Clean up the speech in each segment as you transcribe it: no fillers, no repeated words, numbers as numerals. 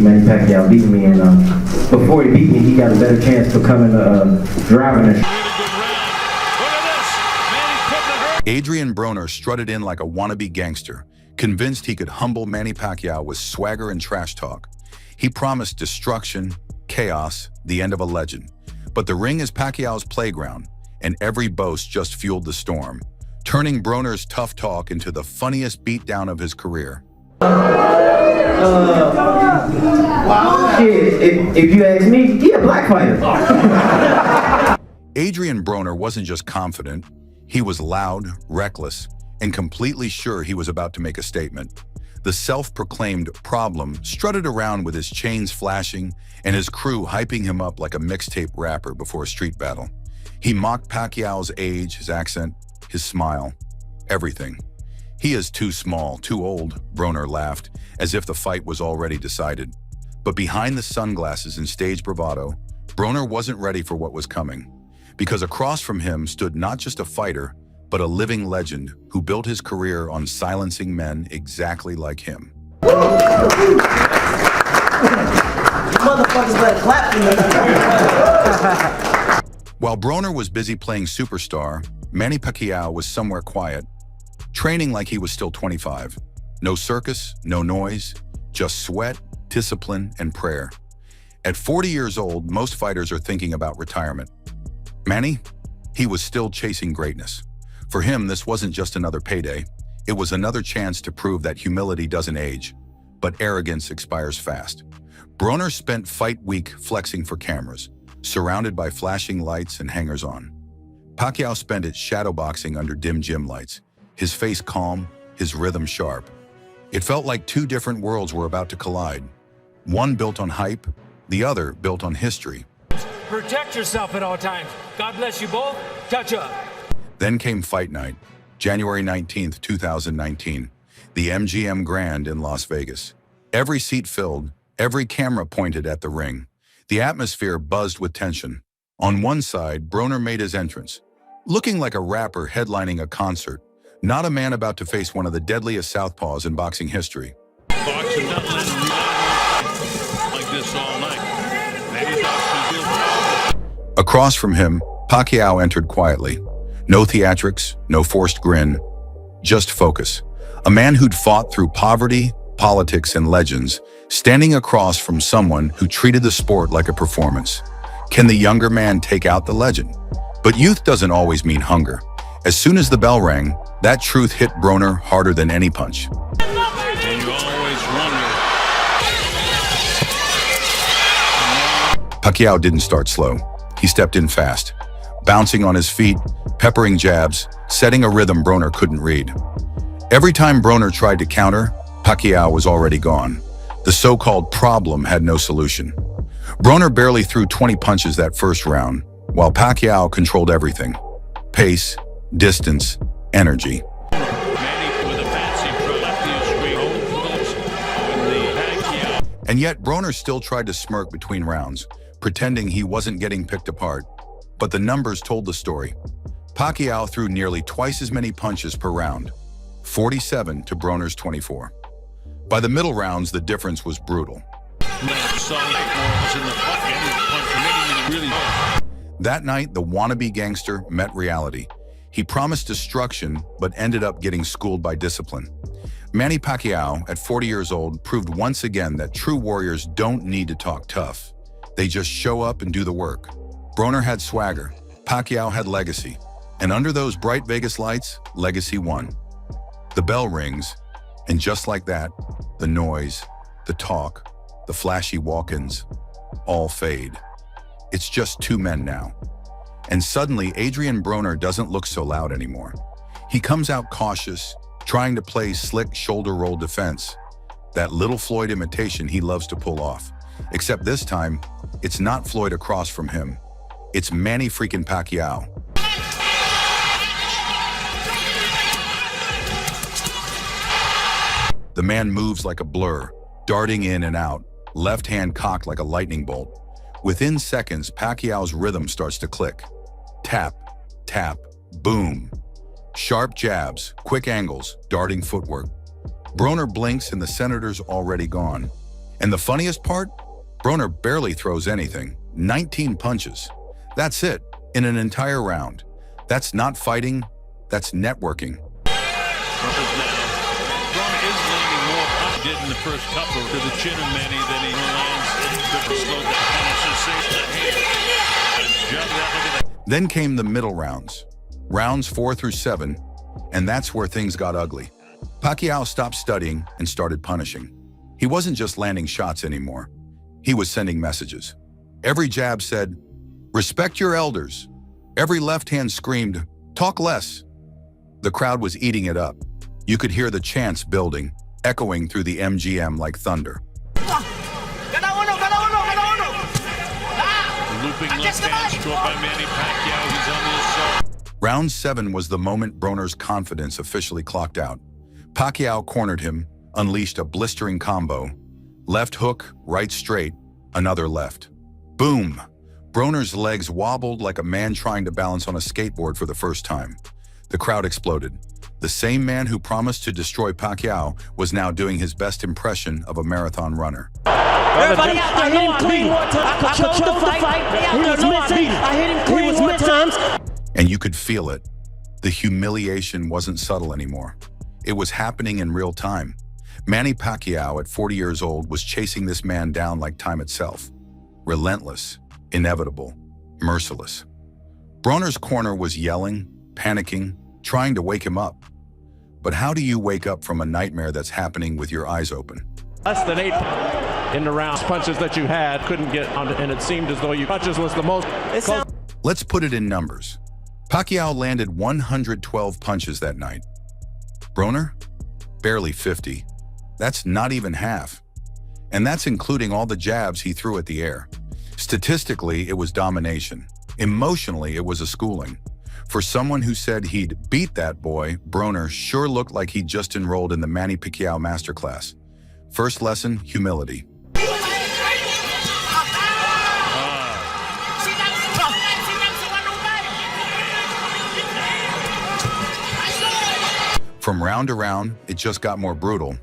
Manny Pacquiao beat me, and before he beat me, he got a better chance for coming driving and Adrien Broner strutted in like a wannabe gangster, convinced he could humble Manny Pacquiao with swagger and trash talk. He promised destruction, chaos, the end of a legend. But the ring is Pacquiao's playground, and every boast just fueled the storm, turning Broner's tough talk into the funniest beatdown of his career. Shit, if you ask me, he a black fighter. Adrien Broner wasn't just confident, he was loud, reckless, and completely sure he was about to make a statement. The self-proclaimed problem strutted around with his chains flashing and his crew hyping him up like a mixtape rapper before a street battle. He mocked Pacquiao's age, his accent, his smile, everything. "He is too small, too old," Broner laughed, as if the fight was already decided. But behind the sunglasses and stage bravado, Broner wasn't ready for what was coming. Because across from him stood not just a fighter, but a living legend who built his career on silencing men exactly like him. Motherfuckers better clap for me. While Broner was busy playing superstar, Manny Pacquiao was somewhere quiet, training like he was still 25. No circus, no noise, just sweat, discipline, and prayer. At 40 years old, most fighters are thinking about retirement. Manny, he was still chasing greatness. For him, this wasn't just another payday. It was another chance to prove that humility doesn't age, but arrogance expires fast. Broner spent fight week flexing for cameras, surrounded by flashing lights and hangers-on. Pacquiao spent it shadowboxing under dim gym lights, his face calm, his rhythm sharp. It felt like two different worlds were about to collide. One built on hype, the other built on history. Protect yourself at all times. God bless you both. Touch up. Then came fight night, January 19th, 2019, the MGM Grand in Las Vegas. Every seat filled, every camera pointed at the ring. The atmosphere buzzed with tension. On one side, Broner made his entrance, looking like a rapper headlining a concert, not a man about to face one of the deadliest southpaws in boxing history. Boxing not letting like this all night. Across from him, Pacquiao entered quietly. No theatrics, no forced grin, just focus. A man who'd fought through poverty, politics, and legends, standing across from someone who treated the sport like a performance. Can the younger man take out the legend? But youth doesn't always mean hunger. As soon as the bell rang, that truth hit Broner harder than any punch. And you always wonder. Pacquiao didn't start slow. He stepped in fast, bouncing on his feet, peppering jabs, setting a rhythm Broner couldn't read. Every time Broner tried to counter, Pacquiao was already gone. The so-called problem had no solution. Broner barely threw 20 punches that first round, while Pacquiao controlled everything. Pace, distance, energy. And yet Broner still tried to smirk between rounds, pretending he wasn't getting picked apart. But the numbers told the story. Pacquiao threw nearly twice as many punches per round, 47 to Broner's 24. By the middle rounds, the difference was brutal. That night, the wannabe gangster met reality. He promised destruction, but ended up getting schooled by discipline. Manny Pacquiao, at 40 years old, proved once again that true warriors don't need to talk tough. They just show up and do the work. Broner had swagger, Pacquiao had legacy, and under those bright Vegas lights, legacy won. The bell rings, and just like that, the noise, the talk, the flashy walk-ins, all fade. It's just two men now. And suddenly, Adrien Broner doesn't look so loud anymore. He comes out cautious, trying to play slick shoulder roll defense, that little Floyd imitation he loves to pull off. Except this time, it's not Floyd across from him. It's Manny freaking Pacquiao. The man moves like a blur, darting in and out, left hand cocked like a lightning bolt. Within seconds, Pacquiao's rhythm starts to click. Tap, tap, boom. Sharp jabs, quick angles, darting footwork. Broner blinks and the senator's already gone. And the funniest part? Broner barely throws anything. 19 punches. That's it, in an entire round. That's not fighting, that's networking. Broner is landing more punches did in the first couple to the chin of Manny than he lands in the slow down. Then came the middle rounds, rounds 4 through 7, and that's where things got ugly. Pacquiao stopped studying and started punishing. He wasn't just landing shots anymore. He was sending messages. Every jab said, "Respect your elders." Every left hand screamed, "Talk less." The crowd was eating it up. You could hear the chants building, echoing through the MGM like thunder. Looping left hand stroke by Manny Pacquiao. He's on the assault. Round 7 was the moment Broner's confidence officially clocked out. Pacquiao cornered him, unleashed a blistering combo. Left hook, right straight, another left. Boom! Broner's legs wobbled like a man trying to balance on a skateboard for the first time. The crowd exploded. The same man who promised to destroy Pacquiao was now doing his best impression of a marathon runner. Everybody out there, I hit him clean more times. I controlled the fight. He was missing. I hit him clean more times. And you could feel it. The humiliation wasn't subtle anymore. It was happening in real time. Manny Pacquiao, at 40 years old, was chasing this man down like time itself. Relentless, inevitable, merciless. Broner's corner was yelling, panicking, trying to wake him up. But how do you wake up from a nightmare that's happening with your eyes open? Less than 8 in the round. Punches that you had couldn't get on, and it seemed as though your punches was the most. Let's put it in numbers. Pacquiao landed 112 punches that night. Broner? Barely 50. That's not even half. And that's including all the jabs he threw at the air. Statistically, it was domination. Emotionally, it was a schooling. For someone who said he'd beat that boy, Broner sure looked like he'd just enrolled in the Manny Pacquiao masterclass. First lesson, humility. From round to round, it just got more brutal.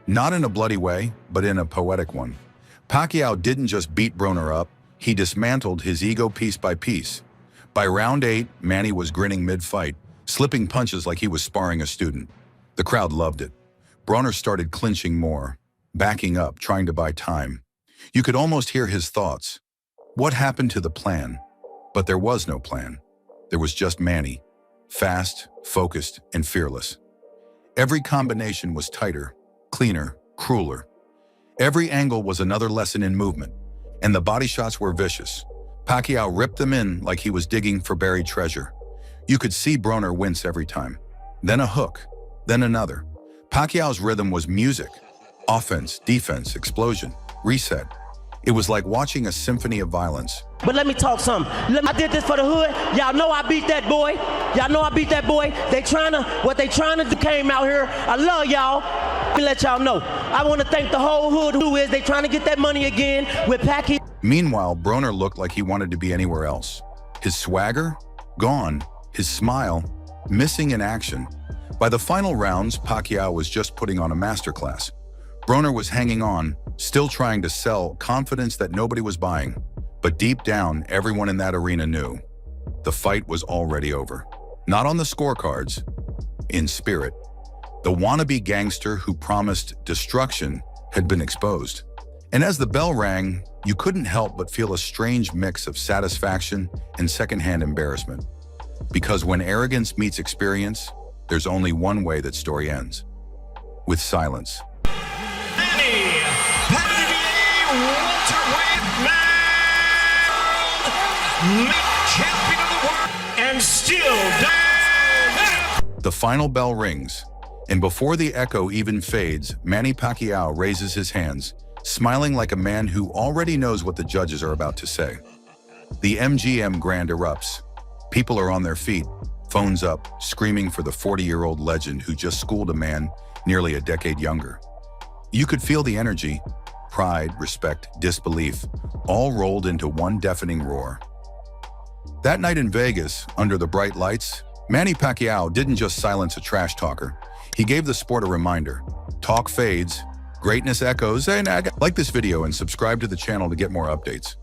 Not in a bloody way, but in a poetic one. Pacquiao didn't just beat Broner up, he dismantled his ego piece by piece. By round 8, Manny was grinning mid-fight, slipping punches like he was sparring a student. The crowd loved it. Broner started clinching more, backing up, trying to buy time. You could almost hear his thoughts. What happened to the plan? But there was no plan. There was just Manny, fast, focused, and fearless. Every combination was tighter, cleaner, crueler. Every angle was another lesson in movement, and the body shots were vicious. Pacquiao ripped them in like he was digging for buried treasure. You could see Broner wince every time. Then a hook, then another. Pacquiao's rhythm was music. Offense, defense, explosion, reset. It was like watching a symphony of violence. But let me talk something. I did this for the hood. Y'all know I beat that boy. Y'all know I beat that boy. What they trying to do came out here. I love y'all. Let me let y'all know. I want to thank the whole hood who is. They trying to get that money again with Pacquiao. Meanwhile, Broner looked like he wanted to be anywhere else. His swagger? Gone. His smile? Missing in action. By the final rounds, Pacquiao was just putting on a masterclass. Broner was hanging on, still trying to sell confidence that nobody was buying. But deep down, everyone in that arena knew. The fight was already over. Not on the scorecards, in spirit. The wannabe gangster who promised destruction had been exposed. And as the bell rang, you couldn't help but feel a strange mix of satisfaction and secondhand embarrassment. Because when arrogance meets experience, there's only one way that story ends. With silence. Champion of the world and still The final bell rings, and before the echo even fades, Manny Pacquiao raises his hands, smiling like a man who already knows what the judges are about to say. The MGM grand erupts. People are on their feet, phones up, screaming for the 40-year-old legend who just schooled a man nearly a decade younger. You could feel the energy, pride, respect, disbelief, all rolled into one deafening roar. That night in Vegas, under the bright lights, Manny Pacquiao didn't just silence a trash talker. He gave the sport a reminder. Talk fades, Greatness echoes, and like this video and subscribe to the channel to get more updates.